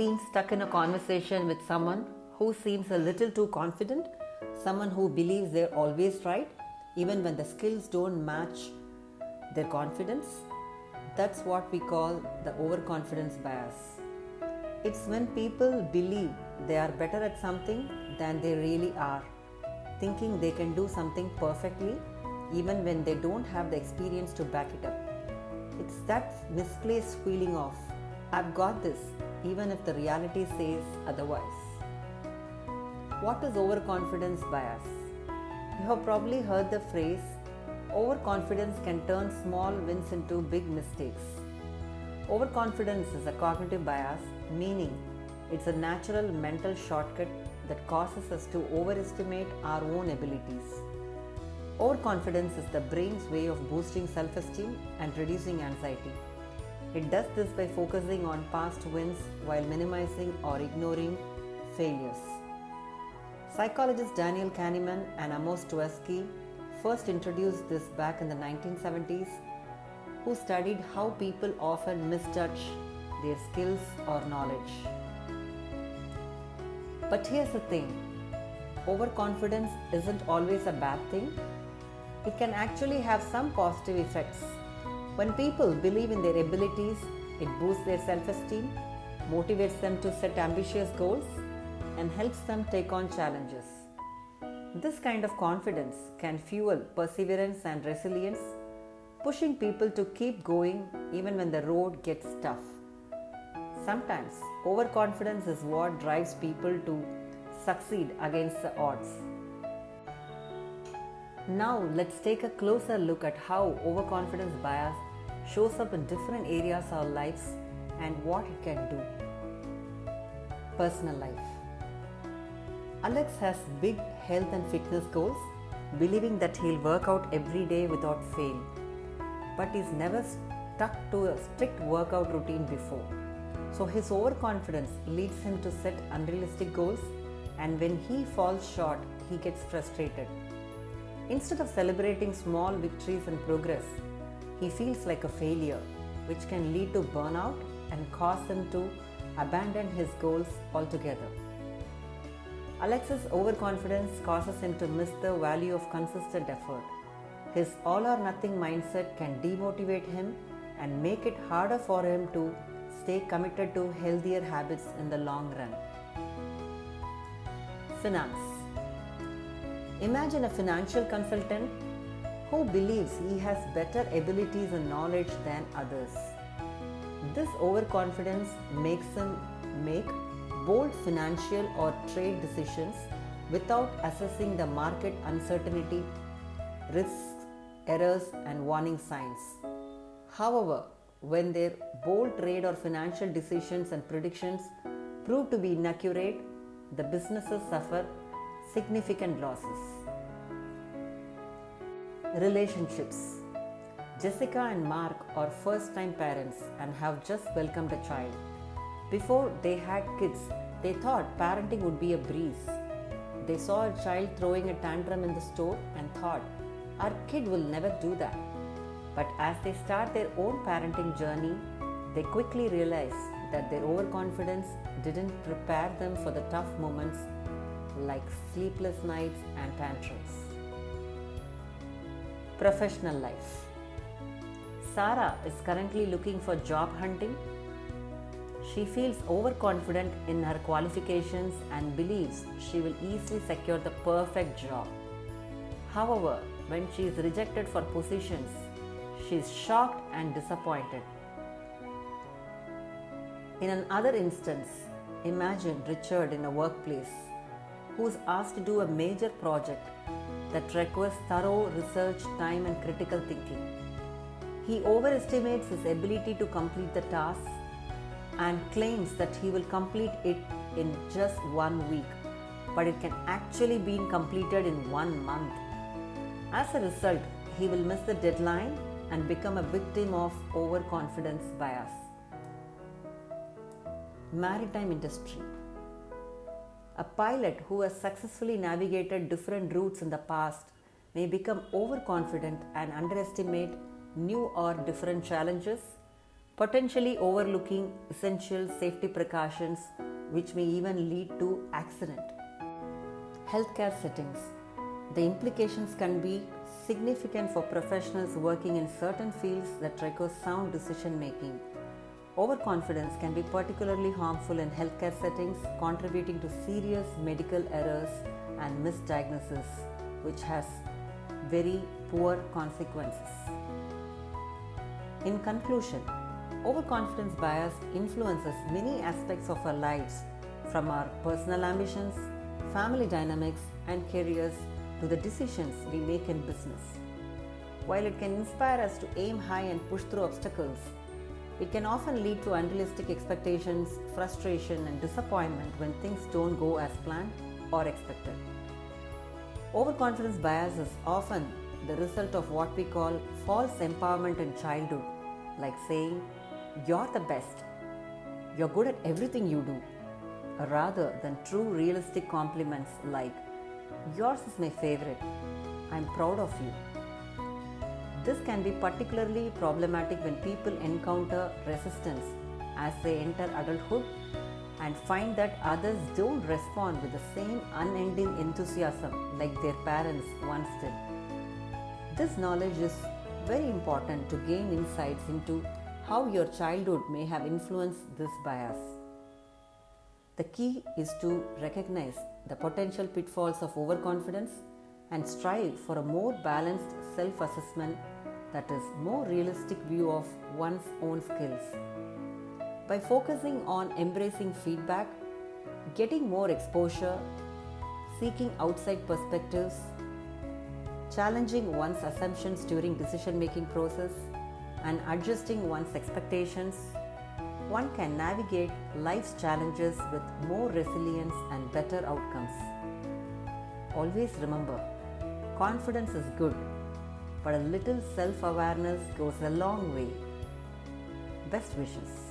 been stuck in a conversation with someone who seems a little too confident, someone who believes they're always right, even when the skills don't match their confidence? That's what we call the overconfidence bias. It's when people believe they are better at something than they really are, thinking they can do something perfectly even when they don't have the experience to back it up. It's that misplaced feeling of, I've got this, even if the reality says otherwise. What is overconfidence bias? You have probably heard the phrase, overconfidence can turn small wins into big mistakes. Overconfidence is a cognitive bias, meaning it's a natural mental shortcut that causes us to overestimate our own abilities. Overconfidence is the brain's way of boosting self-esteem and reducing anxiety. It does this by focusing on past wins while minimizing or ignoring failures. Psychologists Daniel Kahneman and Amos Tversky first introduced this back in the 1970s, who studied how people often misjudge their skills or knowledge. But here's the thing, overconfidence isn't always a bad thing. It can actually have some positive effects. When people believe in their abilities, it boosts their self-esteem, motivates them to set ambitious goals, and helps them take on challenges. This kind of confidence can fuel perseverance and resilience, pushing people to keep going even when the road gets tough. Sometimes, overconfidence is what drives people to succeed against the odds. Now, let's take a closer look at how overconfidence bias shows up in different areas of our lives and what it can do. Personal life. Alex has big health and fitness goals, believing that he'll work out every day without fail. But he's never stuck to a strict workout routine before. So his overconfidence leads him to set unrealistic goals, and when he falls short, he gets frustrated. Instead of celebrating small victories and progress, he feels like a failure, which can lead to burnout and cause him to abandon his goals altogether. Alex's overconfidence causes him to miss the value of consistent effort. His all or nothing mindset can demotivate him and make it harder for him to stay committed to healthier habits in the long run. Finance. Imagine a financial consultant who believes he has better abilities and knowledge than others. This overconfidence makes him make bold financial or trade decisions without assessing the market uncertainty, risks, errors, and warning signs. However, when their bold trade or financial decisions and predictions prove to be inaccurate, the businesses suffer significant losses. Relationships. Jessica and Mark are first-time parents and have just welcomed a child. Before they had kids, they thought parenting would be a breeze. They saw a child throwing a tantrum in the store and thought, our kid will never do that. But as they start their own parenting journey, they quickly realize that their overconfidence didn't prepare them for the tough moments like sleepless nights and tantrums. Professional life. Sarah is currently looking for job hunting. She feels overconfident in her qualifications and believes she will easily secure the perfect job. However, when she is rejected for positions, she is shocked and disappointed. In another instance, imagine Richard in a workplace who is asked to do a major project that requires thorough research, time, and critical thinking. He overestimates his ability to complete the task and claims that he will complete it in just 1 week, but it can actually be completed in 1 month. As a result, he will miss the deadline and become a victim of overconfidence bias. Maritime Industry. A pilot who has successfully navigated different routes in the past may become overconfident and underestimate new or different challenges, potentially overlooking essential safety precautions which may even lead to accident. Healthcare settings. The implications can be significant for professionals working in certain fields that require sound decision making. Overconfidence can be particularly harmful in healthcare settings, contributing to serious medical errors and misdiagnosis, which has very poor consequences. In conclusion, overconfidence bias influences many aspects of our lives, from our personal ambitions, family dynamics, and careers to the decisions we make in business. While it can inspire us to aim high and push through obstacles, it can often lead to unrealistic expectations, frustration, and disappointment when things don't go as planned or expected. Overconfidence bias is often the result of what we call false empowerment in childhood, like saying, "You're the best, you're good at everything you do," rather than true realistic compliments like, "Yours is my favorite, I'm proud of you." This can be particularly problematic when people encounter resistance as they enter adulthood and find that others don't respond with the same unending enthusiasm like their parents once did. This knowledge is very important to gain insights into how your childhood may have influenced this bias. The key is to recognize the potential pitfalls of overconfidence and strive for a more balanced self-assessment that is more realistic view of one's own skills. By focusing on embracing feedback, getting more exposure, seeking outside perspectives, challenging one's assumptions during decision-making process, and adjusting one's expectations, one can navigate life's challenges with more resilience and better outcomes. Always remember, confidence is good, but a little self-awareness goes a long way. Best wishes.